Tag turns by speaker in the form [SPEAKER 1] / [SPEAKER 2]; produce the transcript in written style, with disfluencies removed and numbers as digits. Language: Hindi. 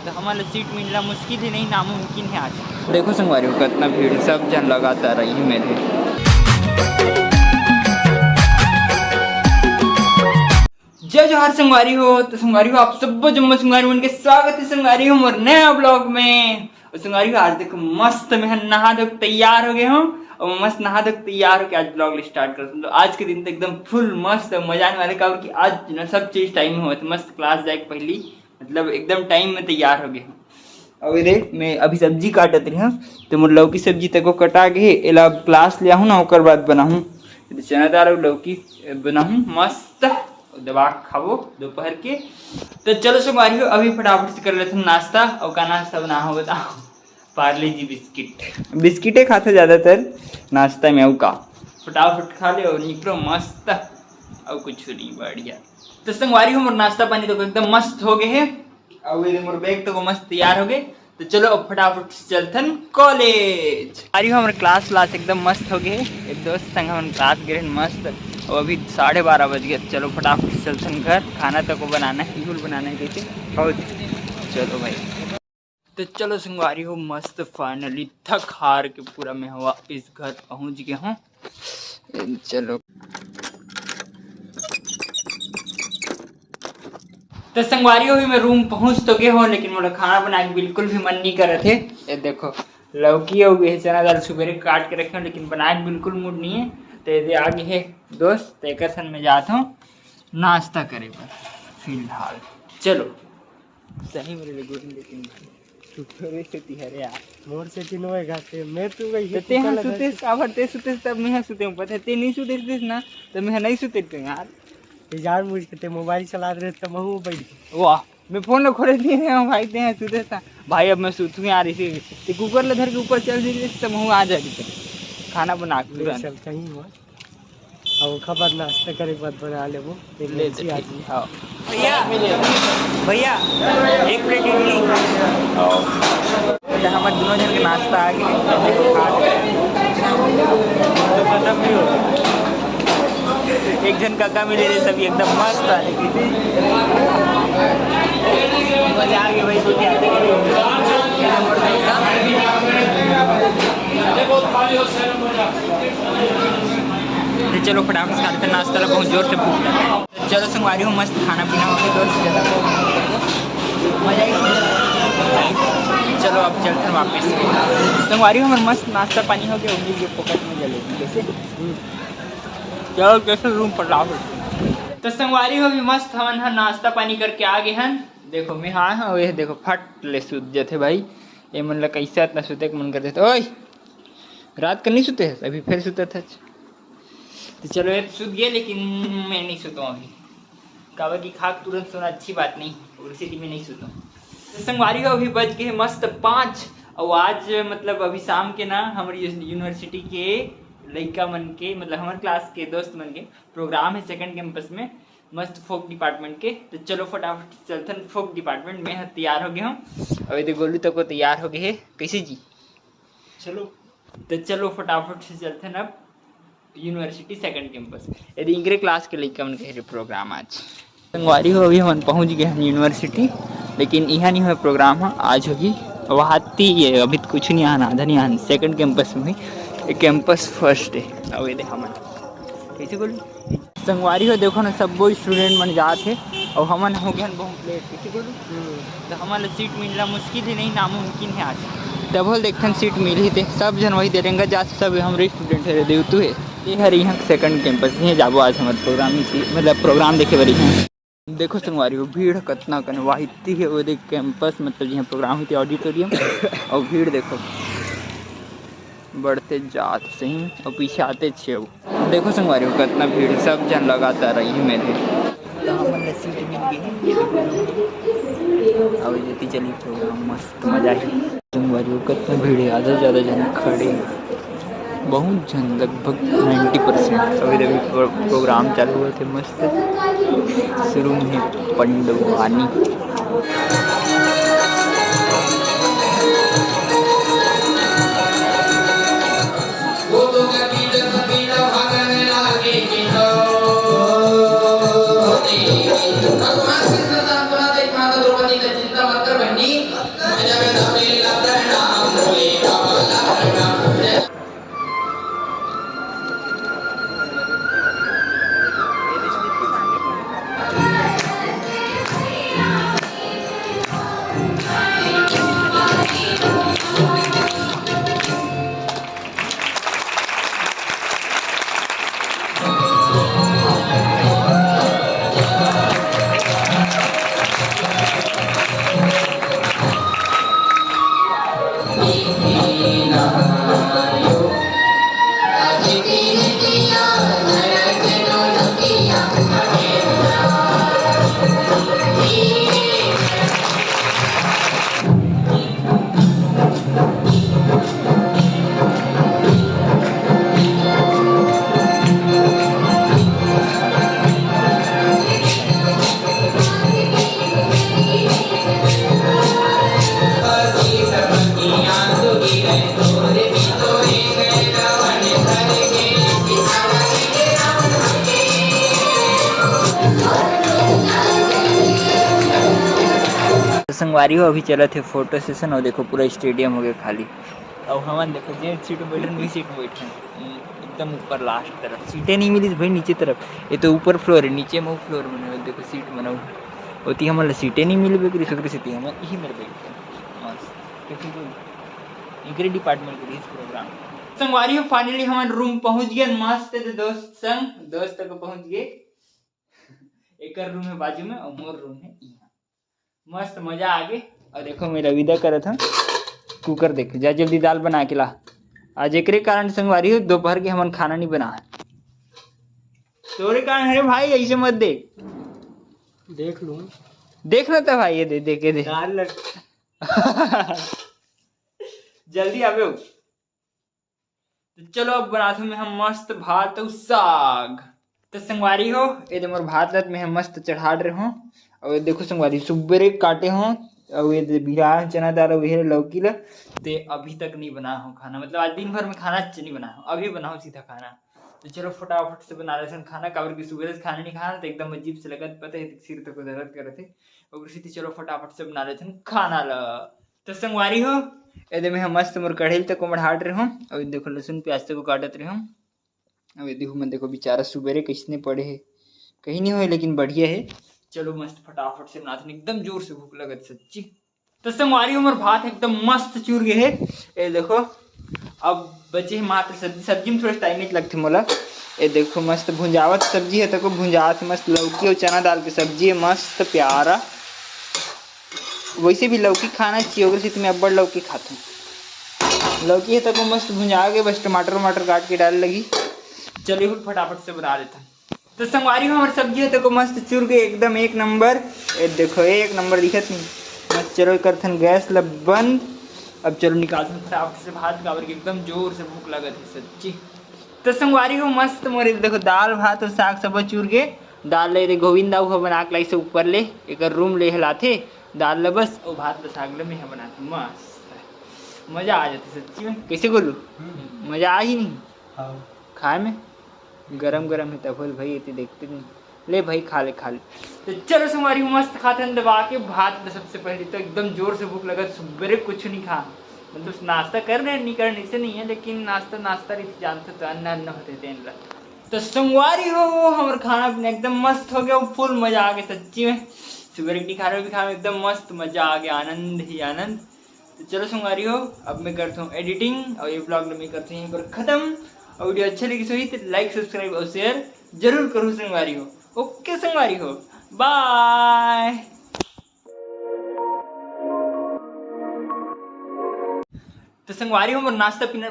[SPEAKER 1] तो हमारे सीट मिलना मुश्किल ही नहीं नामुमकिन है आज। देखो संगवारी को कितना भीड़, सब जन लगातार रही मेरे। जय जोहार संगवारी हो। तो संगवारी हो आप सब जम्मू संगवारी हो उनके स्वागत है संगवारी हो मोर नया ब्लॉग में। और संगवारी हो आज देखो मस्त मैं नहा धो तैयार हो गए हूँ और मस्त नहा धो तैयार होकर आज ब्लॉग स्टार्ट करता हूँ। तो आज के दिन तो एकदम फुल मस्त मजा आने वाले का कि आज ना सब चीज टाइम में हो तो मस्त क्लास जाए पहली मतलब एकदम टाइम में तैयार हो गए हूँ। और देख मैं अभी सब्जी काटत रही हूँ तो मोर लौकी सब्जी तक कटा के एला क्लास ले आहूँ ना ओकर बाद बनाऊँ चना दाल और लौकी बनाऊँ मस्त दबा खाओ दोपहर के। तो चलो संगवारी हो अभी फटाफट से कर लेते हैं नाश्ता। और का नाश्ता बना हो बताओ, पार्ले जी बिस्किटे खाते ज़्यादातर नाश्ता में। का फटाफट खा ले और निकलो मस्त और कुछ नहीं बढ़िया। तो संगवारी हो मोर नाश्ता पानी तो एकदम मस्त हो गए है और मोर बैग तो मस्त तैयार हो गए। तो चलो अब फटाफट से चलथन कॉलेज। अरे हमारे क्लास एकदम मस्त हो गए। एक दोस्त संग हम क्लास गए मस्त और अभी 12:30 बज गए। चलो फटाफट से चलथन घर, खाना तक को बनाना है, यूल बनाना है कैसे चलो भाई। तो चलो संगवारी हो मस्त फाइनली थक हार के पूरा मैं वापिस घर पहुंच गया हूँ। चलो तो संगवारी हो भी मैं रूम पहुंच तो गए हो लेकिन मेरा खाना बनाने बिल्कुल भी मन नहीं कर रहे थे। ये देखो लौकी हो गई है, चना दाल सुबह काट के रखे हो लेकिन बनाने बिल्कुल मूड नहीं है। तो ये आगे है दोस्त तेकर में जाता हूँ नाश्ता करे पर फिलहाल। चलो सही मेरे लिए लेकिन तू थोड़ी सेती है रे यार
[SPEAKER 2] मोर से तीन होएगा ते मैं तू गई
[SPEAKER 1] ते हैं सुते काबर ते सुते तब मैं सुते हूं पता ते नहीं सुते ना तो मैं नहीं सुते थे यार।
[SPEAKER 2] यार मुझ के मोबाइल चला रहे थे महू बैठ
[SPEAKER 1] वाह मैं फोन न खोले दिए हैं भाई ते हैं सुते था भाई। अब मैं सूतू यार इसी ते कुकर ले धर के ऊपर चल दी तो महू आ जाएगी खाना बना के तुरंत
[SPEAKER 2] चल कहीं हो और खबर नाश्ता करे बाद बना ले वो
[SPEAKER 1] ले हां भैया भैया एक प्लेट इडली तो हमारे दोनों जन के नाश्ता आ गए एक जन काका मिले रहे सभी एकदम मस्त आ मजा आ गया भाई। तो चलो फटाफट से खाते नाश्ता बहुत जोर से भूख लगा है। तो चलो संगवारी हो मस्त खाना पीना हो गया जोर से ज़्यादा मजा आई। चलो अब चलते हैं वापस संगवारी हो हमारा मस्त नाश्ता पानी हो गया उंगली के पॉकेट में जलेगी कैसे। चलो कैसे रूम पर लाओ। तो संगवारी हो भी मस्त हमन हा नाश्ता पानी करके आ गए हैं। देखो मैं हाँ हाँ ये देखो फट ले सूत जाते भाई। ये मन लगा कैसे इतना सूते मन करते थे ओए रात का नहीं सूते अभी फिर सूते थे। तो चलो ये सूत गया लेकिन मैं नहीं सोता हूँ अभी कावा की खाक तुरंत सोना अच्छी बात नहीं और इसीलिए मैं नहीं सोता हूँ। तो संगवारी हो अभी बज गए मस्त 5 और आज मतलब अभी शाम के ना हमारी यूनिवर्सिटी के लड़का मन के मतलब हमारे क्लास के दोस्त मन के प्रोग्राम है सेकंड कैंपस में मस्त फोक डिपार्टमेंट के। तो चलो फटाफट चलते हैं फोक डिपार्टमेंट में तैयार हो गए हम और इधर गोलू तक को तैयार हो गए है कैसे जी चलो। तो चलो फटाफट से चलते हैं अब यूनिवर्सिटी सेकंड कैंपस। यदि इंग्रे क्लास के लड़का मन कह रहे प्रोग्राम आज संगवारी हो अभी हम पहुँच गए हैं यूनिवर्सिटी लेकिन यहाँ नहीं हुआ प्रोग्राम है आज होगी वहाँ ये अभी कुछ नहीं आना आधा नहीं आना सेकंड कैंपस में कैंपस फर्स्ट है। अब ये हम कैसे बोलूँ संगवारी हो देखो ना सब वो स्टूडेंट मन जाते और हमन हो गया बहुत लेट कैसे बोलूँ। तो हमारे सीट मिलना मुश्किल ही नहीं नामुमकिन है आज। तब बोल देखते सीट मिल ही थे सब जन वही देरेंगे जा सब हमारे स्टूडेंट है देवतू है ये है यहाँ सेकंड कैंपस यहीं जाबो आज हमारे प्रोग्राम मतलब प्रोग्राम देखे बड़ी हैं। देखो संगवारी हो भीड़ कितना कन वाहिती है वो देख कैंपस मतलब यहाँ प्रोग्राम हुई थी ऑडिटोरियम और भीड़ देखो बढ़ते जात सही और पीछे आते छे वो देखो संगवारी हो कितना भीड़ सब जन लगातार रही है मेरे। तो हमारे सीट मिल गई अब जती चली प्रोग्राम मस्त मजा ही संगवारी हो कितना भीड़ है आधा ज़्यादा जन खड़े बहुत जन लगभग 90%। अभी अभी प्रोग्राम चालू हुए थे मस्त शुरू में पंडवानी
[SPEAKER 3] भगवान कृष्ण सांत्वना देख माता द्रौपदी का चिंता मत कर बहनी
[SPEAKER 1] संगवारी हो अभी चला थे फोटो सेशन और देखो पूरा स्टेडियम हो गया खाली। और हम देखो जे सीट में बैठे वही सीट में बैठे एकदम ऊपर लास्ट तरफ। सीटें नहीं मिली भाई नीचे तरफ, ये तो ऊपर फ्लोर है, नीचे में फ्लोर बने हुए देखो सीट बना हुआ होती। हमारे सीटें नहीं मिली बेकरी सकरी सीटें हम यही मेरे बैठते मस्त डिपार्टमेंट के प्रोग्राम। संगवारी हो फाइनली हमारे रूम पहुंच गए मस्त दोस्त संग दोस्त तक पहुंच गए। एक रूम है बाजू में और मोर रूम है यहाँ। मस्त मजा आ गए। और देखो मेरा विदा करा था कुकर देखो जा जल्दी दाल बना के ला। आज एक कारण संगवारी हो दोपहर के हमन खाना नहीं बना तोरे कारण है भाई, ऐसे मत
[SPEAKER 2] देख लूं
[SPEAKER 1] देख लेता भाई ये दे के दे
[SPEAKER 2] दाल
[SPEAKER 1] जल्दी आवे हो। तो चलो अब बनाते में हम मस्त भात और साग। तो संगवारी हो ये मोर भात लत में हम मस्त चढ़ा रहे हो। और देखो संगवारी सुबेरे काटे हो और ये बिहार चना दाल और लौकी ला ते अभी तक नहीं बना हो खाना, मतलब आज दिन भर में खाना नहीं बना हो, अभी बनाओ सीधा खाना। तो चलो फटाफट से बना रहे खाना। काबर की सुबह से खाना नहीं खाना तो एकदम अजीब से लगा, पता है सिर तक दर्द कर रहे थे और सीधे चलो फटाफट से बना रहे थे खाना ला। तो संगवारी हो ये में हम मस्त मोर कढ़ेल तक को बढ़ाट रहे हो और देखो लहसुन प्याज तक को काटत रहे हो। अब देखो मैं देखो बेचारा सुबेरे किसने पढ़े है कहीं नहीं हो लेकिन बढ़िया है। चलो मस्त फटाफट से बनाते एकदम जोर से भूख लगत सच्ची। तो संगवारी उमर भात एकदम मस्त चूर गए है। ये देखो अब बचे मात्र सब्जी, सब्जी में थोड़ा टाइम नहीं लगती मोला। ये देखो मस्त भुंजावत सब्जी है तको भुंजावत मस्त लौकी और चना दाल की सब्जी है मस्त प्यारा। वैसे भी लौकी खाना चाहिए अगर से मैं अब्बड़ लौकी खाता हूँ। लौकी है तको मस्त भुंजा के बस टमाटर वमाटर काट के डाल लगी। चलिए फटाफट से बना लेता। तो संगवारी हमारी सब्जी है तो मस्त चूर के एकदम एक नंबर। ये देखो एक नंबर दिखत नहीं मस्त। चलो करथन गैस लब बंद। अब चलो निकालते फटाफट से भात काबर के एकदम जोर से भूख लगत है सच्ची। तो संगवारी हो मस्त मोरे देखो दाल भात और साग सब चूर के दाल ले गोविंदा वो बना के लाई से ऊपर ले एक रूम ले हिलाते दाल ल बस और भात ल साग ल में बनाते मस्त मजा आ जाती सच्ची में। कैसे बोलूँ मजा आ ही नहीं खाए में गरम गरम है तब भाई इतनी देखते नहीं ले भाई खा ले। तो चलो संगवारी मस्त खाते हैं दबा के भात। सबसे पहले तो एकदम जोर से भूख लगा सुबह कुछ नहीं खा, मतलब नाश्ता कर रहे नहीं करने से नहीं है लेकिन नाश्ता रही जानते तो अन्न होते थे। तो संगवारी हो हमारा खाना पीना एकदम मस्त हो गया, फुल मजा आ गया सच्ची में। सुबह की खाना भी खाना एकदम मस्त मजा आ गया, आनंद ही आनंद। तो चलो संगवारी हो अब मैं करता हूँ एडिटिंग और ये ब्लॉग में करते हैं पर खत्म। और वीडियो अच्छा लगी सही तो लाइक सब्सक्राइब और शेयर जरूर करो संगवारी हो। ओके संगवारी हो बाय। तो संगवारी हो नाश्ता पीना